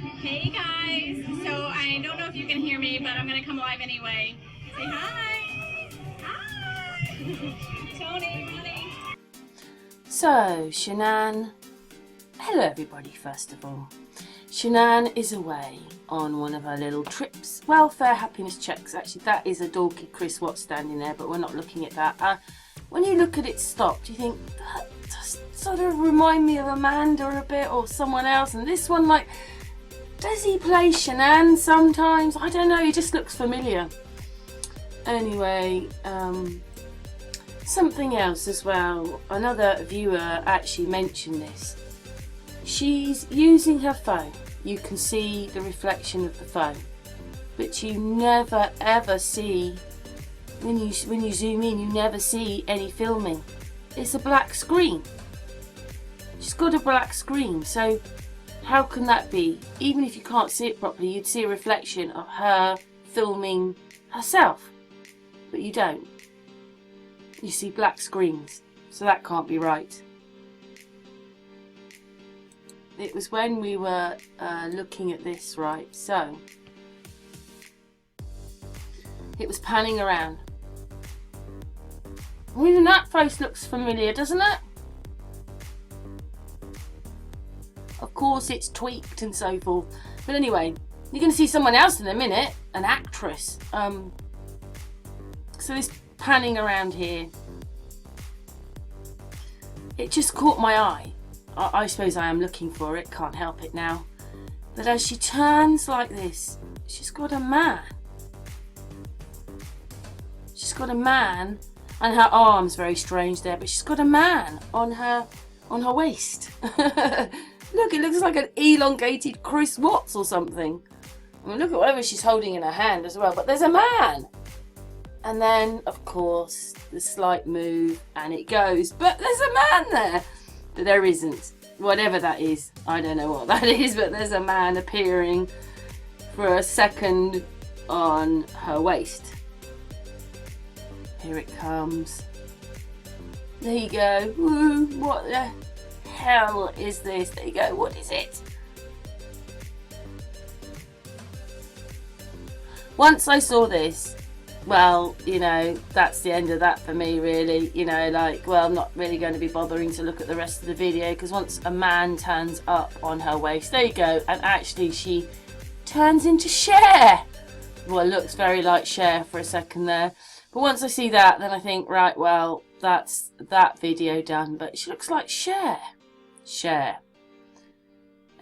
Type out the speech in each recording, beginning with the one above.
Hey guys, so I don't know if you can hear me, but I'm gonna come live anyway. Say hi! Hi! Tony, Ronnie. So, Shanan, hello everybody first of all. Shanan is away on one of her little trips. Welfare happiness checks. Actually, that is a dorky Chris Watts standing there, but we're not looking at that. When you look at it stopped, you think, that does sort of remind me of Amanda a bit or someone else. And this one, like, does he play Shanan sometimes? I don't know, he just looks familiar. Anyway, something else as well. Another viewer actually mentioned this. She's using her phone. You can see the reflection of the phone, but you never ever see, when you zoom in, you never see any filming. It's a black screen. She's got a black screen, so how can that be? Even if you can't see it properly, you'd see a reflection of her filming herself, but you don't. You see black screens, so that can't be right. It was when we were looking at this, right, so it was panning around. Even that face looks familiar, doesn't it? Of course it's tweaked and so forth, but anyway, you're going to see someone else in a minute, an actress. So this panning around here, it just caught my eye. I suppose I am looking for it, can't help it now. But as she turns like this, she's got a man. She's got a man, and her arm's very strange there, but she's got a man on her waist. Look, it looks like an elongated Chris Watts or something. I mean, look at whatever she's holding in her hand as well, but there's a man. And then, of course, the slight move, and it goes, but there's a man there. But there isn't. Whatever that is, I don't know what that is, but there's a man appearing for a second on her waist. Here it comes. There you go. Woo, what the hell is this? There you go. What is it? Once I saw this, well, you know, that's the end of that for me, really. You know, like, well, I'm not really going to be bothering to look at the rest of the video, because once a man turns up on her waist, there you go, and actually she turns into Cher. Well, it looks very like Cher for a second there, but once I see that, then I think, right, well, that's that video done. But she looks like Cher.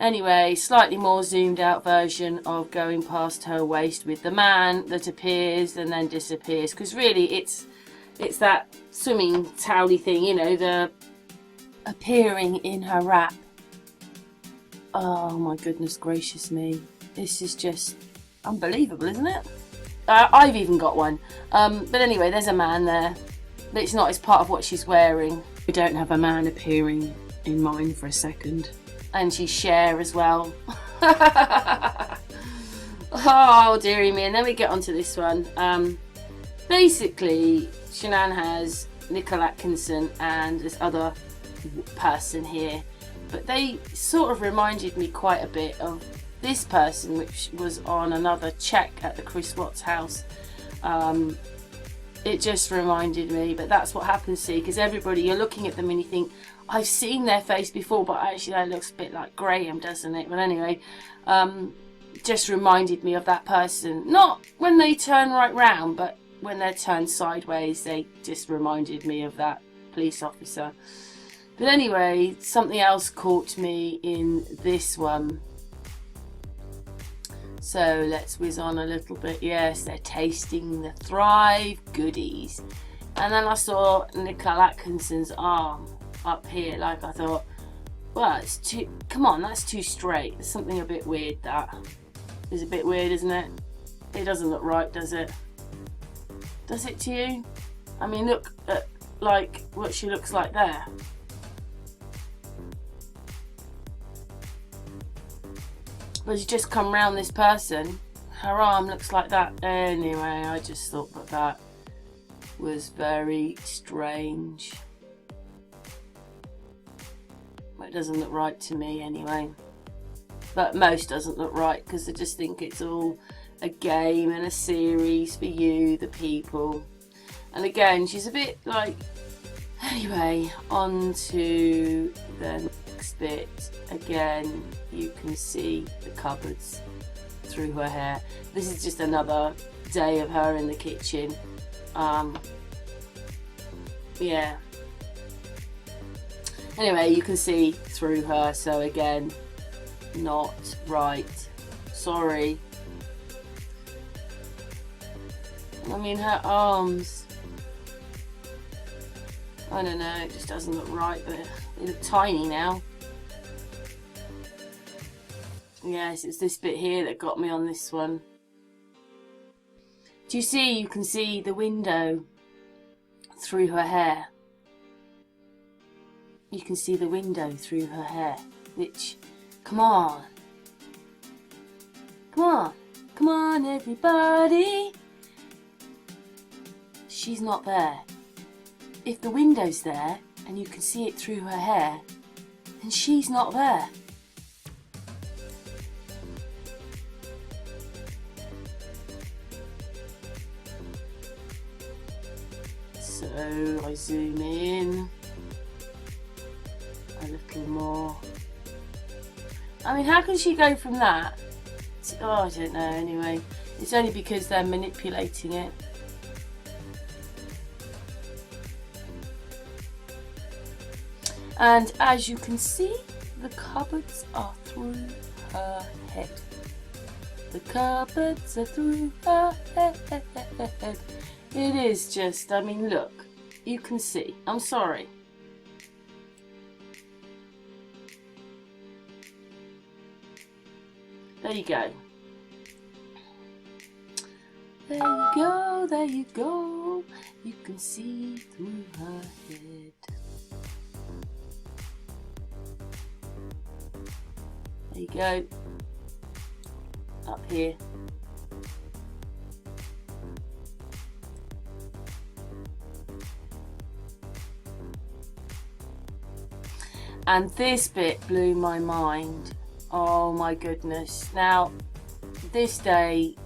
Anyway, slightly more zoomed out version of going past her waist with the man that appears and then disappears. Because really it's that swimming towely thing, you know, the appearing in her wrap. Oh my goodness gracious me. This is just unbelievable, isn't it? I've even got one. But anyway, there's a man there. But it's not as part of what she's wearing. We don't have a man appearing in mine for a second. And she's Cher as well. Oh dearie me. And then we get onto this one. Basically, Shanan has Nicole Atkinson and this other person here, but they sort of reminded me quite a bit of this person, which was on another check at the Chris Watts house. It just reminded me, but that's what happens, see, because everybody, you're looking at them and you think, I've seen their face before, but actually that looks a bit like Graham, doesn't it? But anyway, just reminded me of that person. Not when they turn right round, but when they're turned sideways, they just reminded me of that police officer. But anyway, something else caught me in this one. So let's whiz on a little bit. Yes, they're tasting the Thrive goodies. And then I saw Nicole Atkinson's arm up here, like I thought, well, it's too, come on, that's too straight. There's something a bit weird. That is a bit weird, isn't it? It doesn't look right, does it? Does it to you? I mean, look at like what she looks like there. But you just come round this person, her arm looks like that. Anyway, I just thought that was very strange. It doesn't look right to me anyway. but most doesn't look right because I just think it's all a game and a series for you, the people. And again, she's a bit like... Anyway, on to the next bit. Again, you can see the cupboards through her hair. This is just another day of her in the kitchen. Yeah. Anyway, you can see through her, so again, not right. Sorry. I mean, her arms, I don't know, it just doesn't look right, but they look tiny now. Yes, it's this bit here that got me on this one. Do you see? You can see the window through her hair. You can see the window through her hair, which, come on. Come on. Come on, everybody. She's not there. If the window's there and you can see it through her hair, then she's not there. So I zoom in a little more. I mean, how can she go from that to, oh, I don't know, anyway. It's only because they're manipulating it. And as you can see, the cupboards are through her head. The cupboards are through her head. It is just, I mean, look, you can see. I'm sorry. There you go. There you go, there you go. You can see through her head. There you go. Up here. And this bit blew my mind. Oh my goodness. Now, this day,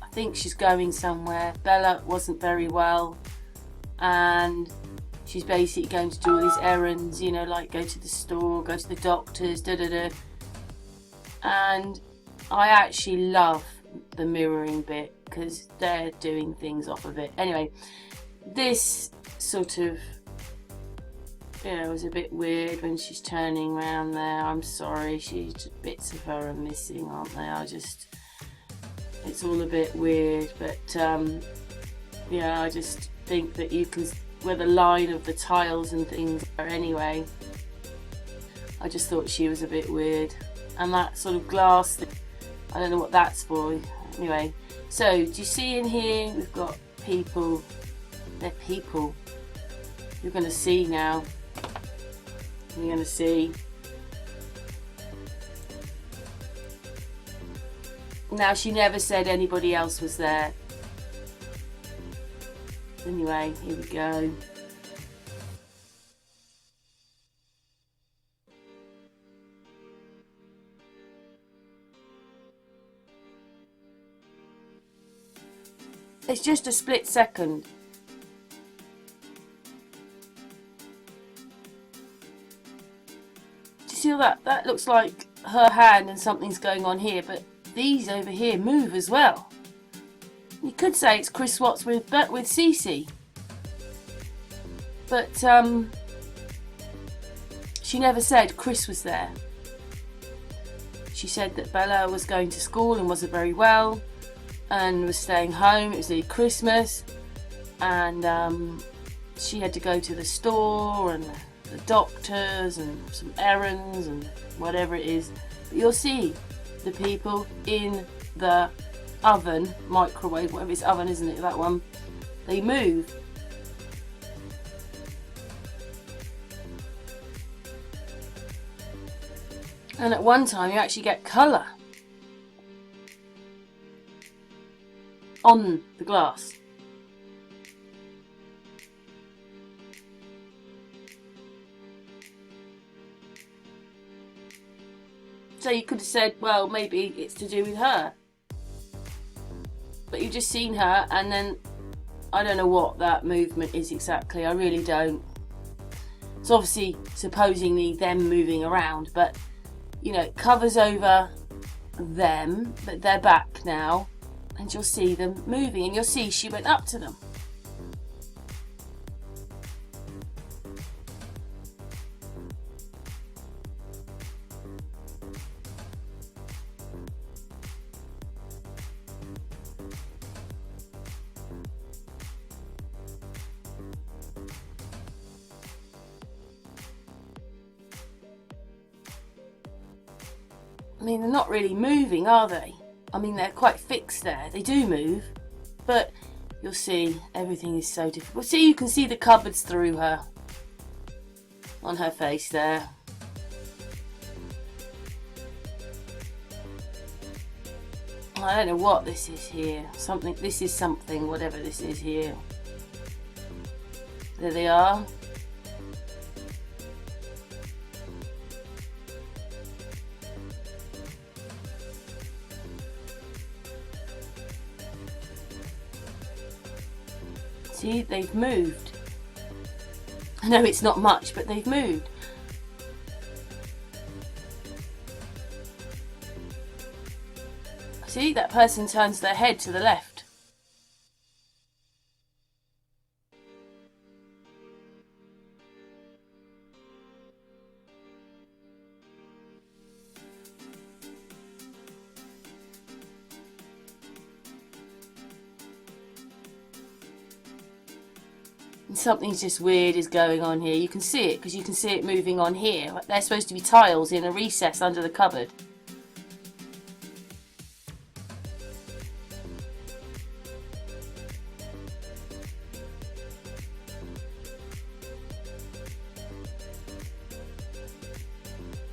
I think she's going somewhere. Bella wasn't very well. And she's basically going to do all these errands, you know, like go to the store, go to the doctors, da-da-da. And I actually love the mirroring bit because they're doing things off of it. Anyway, this sort of, you know, was a bit weird when she's turning around there. I'm sorry, bits of her are missing, aren't they? It's all a bit weird, but yeah, I just think that you can, where the line of the tiles and things are anyway. I just thought she was a bit weird. And that sort of glass thing, I don't know what that's for. Anyway, so do you see in here we've got people. They're people. You're going to see now. You're going to see. Now, she never said anybody else was there. Anyway, here we go. It's just a split second. Do you see all that? That looks like her hand and something's going on here, but these over here move as well. You could say it's Chris Watts with Cece. But she never said Chris was there. She said that Bella was going to school and wasn't very well and was staying home. It was nearly Christmas and she had to go to the store and the doctors and some errands and whatever it is. But you'll see the people in the oven, microwave, whatever it's oven, isn't it, that one? They move. And at one time you actually get colour on the glass. So you could have said, well, maybe it's to do with her. But you've just seen her, and then I don't know what that movement is exactly. I really don't. It's obviously supposedly them moving around, but you know, it covers over them, but they're back now, and you'll see them moving, and you'll see she went up to them. I mean, they're not really moving, are they? I mean, they're quite fixed there. They do move, but you'll see everything is so different. Well, see, you can see the cupboards through her, on her face there. I don't know what this is here. Something. This is something, whatever this is here. There they are. See, they've moved. I know it's not much, but they've moved. See, that person turns their head to the left. And something's just weird is going on here. You can see it because you can see it moving on here. They're supposed to be tiles in a recess under the cupboard.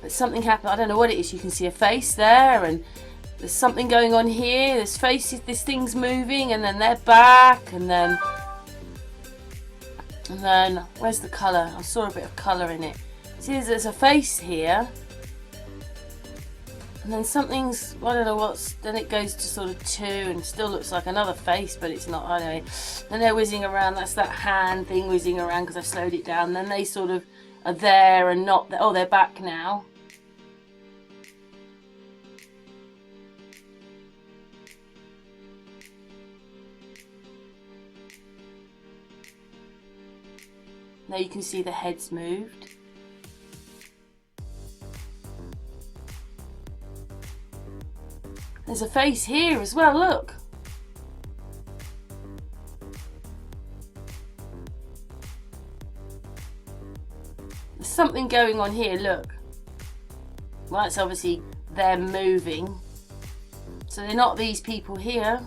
But something happened. I don't know what it is. You can see a face there, and there's something going on here. There's faces. This thing's moving, and then they're back, and then where's the colour? I saw a bit of colour in it. See, there's a face here, and then something's, I don't know what's, then it goes to sort of 2 and still looks like another face, but it's not. I don't know. Then they're whizzing around. That's that hand thing whizzing around because I've slowed it down. Then they sort of are there and not there. Oh, they're back now. Now you can see the heads moved. There's a face here as well, look. There's something going on here, look. Well, that's obviously them moving. So they're not these people here.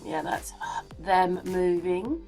Yeah, that's them moving.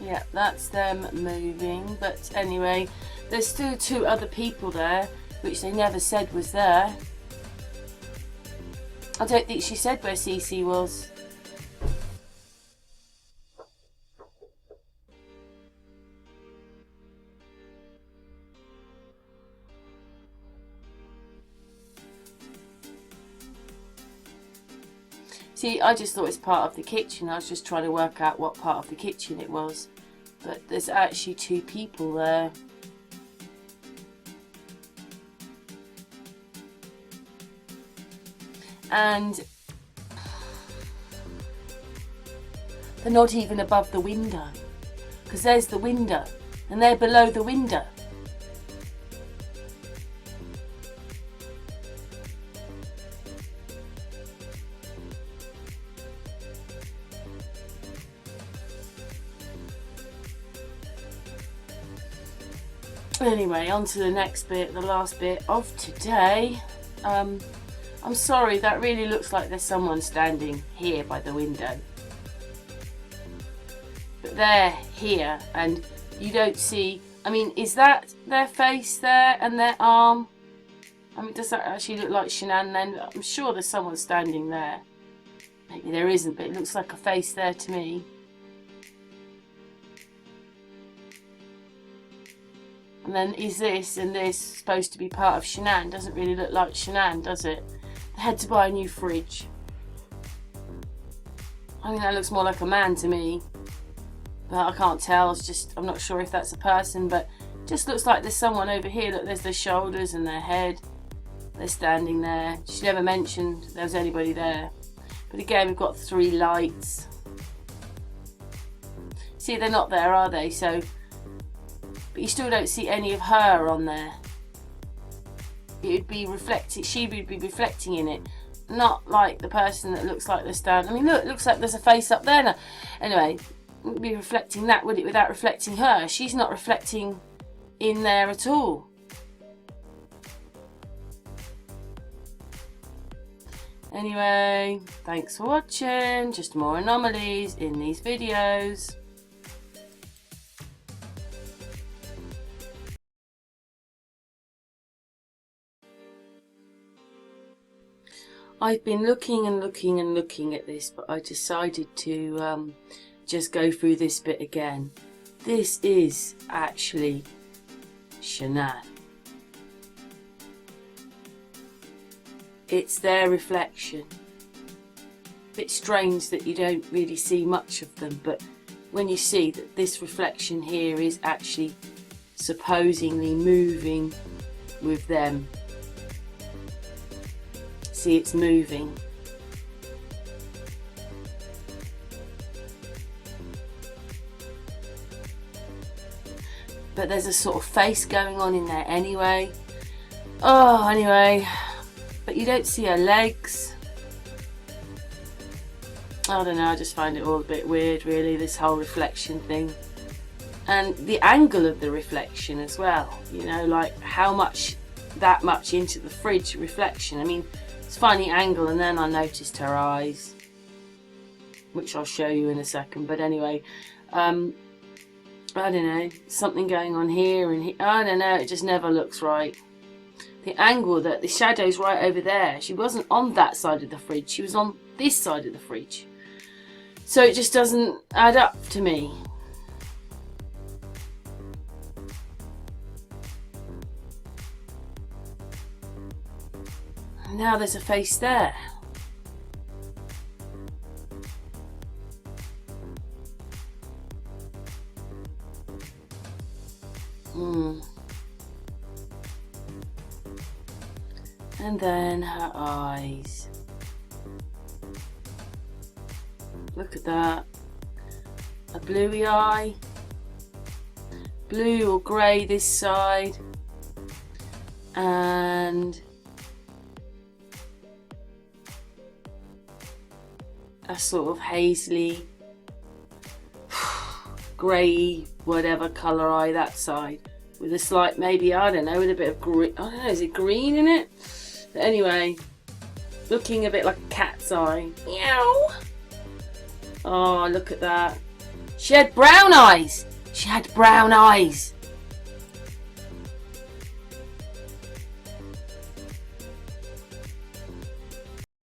Yeah, that's them moving. But anyway, there's still 2 other people there, which they never said was there. I don't think she said where Cece was. See, I just thought it's part of the kitchen. I was just trying to work out what part of the kitchen it was. But there's actually 2 people there. And They're not even above the window. Because there's the window. And they're below the window. Anyway, on to the next bit, the last bit of today. I'm sorry, that really looks like there's someone standing here by the window. But they're here and you don't see, I mean, is that their face there and their arm? I mean, does that actually look like Shanan then? I'm sure there's someone standing there. Maybe there isn't, but it looks like a face there to me. And then is this and this supposed to be part of Shanan? Doesn't really look like Shanan, does it? They had to buy a new fridge. I mean, that looks more like a man to me. But I can't tell, it's just, I'm not sure if that's a person, but it just looks like there's someone over here. Look, there's their shoulders and their head. They're standing there. She never mentioned there was anybody there. But again, we've got 3 lights. See, they're not there, are they? So, but you still don't see any of her on there. It would be reflected, she would be reflecting in it. Not like the person that looks like they're standing. I mean, look, it looks like there's a face up there now. Anyway, wouldn't be reflecting that, would it, without reflecting her? She's not reflecting in there at all. Anyway, thanks for watching. Just more anomalies in these videos. I've been looking and looking and looking at this, but I decided to just go through this bit again. This is actually Shanan. It's their reflection. Bit strange that you don't really see much of them, but when you see that this reflection here is actually supposedly moving with them. See, it's moving. But there's a sort of face going on in there anyway. Oh, anyway. But you don't see her legs. I don't know, I just find it all a bit weird really, this whole reflection thing. And the angle of the reflection as well. You know, like how much, that much into the fridge reflection. I mean, it's a funny angle, and then I noticed her eyes, which I'll show you in a second. But anyway, I don't know, something going on here and here. I don't know, it just never looks right. The angle, that the shadow's right over there. She wasn't on that side of the fridge, she was on this side of the fridge. So it just doesn't add up to me. Now there's a face there. And then her eyes. Look at that. A bluey eye. Blue or grey this side. And a sort of hazily grey whatever colour eye that side, with a slight, maybe, I don't know, with a bit of green, I don't know, is it green in it? But anyway, looking a bit like a cat's eye. Meow. Oh, look at that. She had brown eyes. She had brown eyes.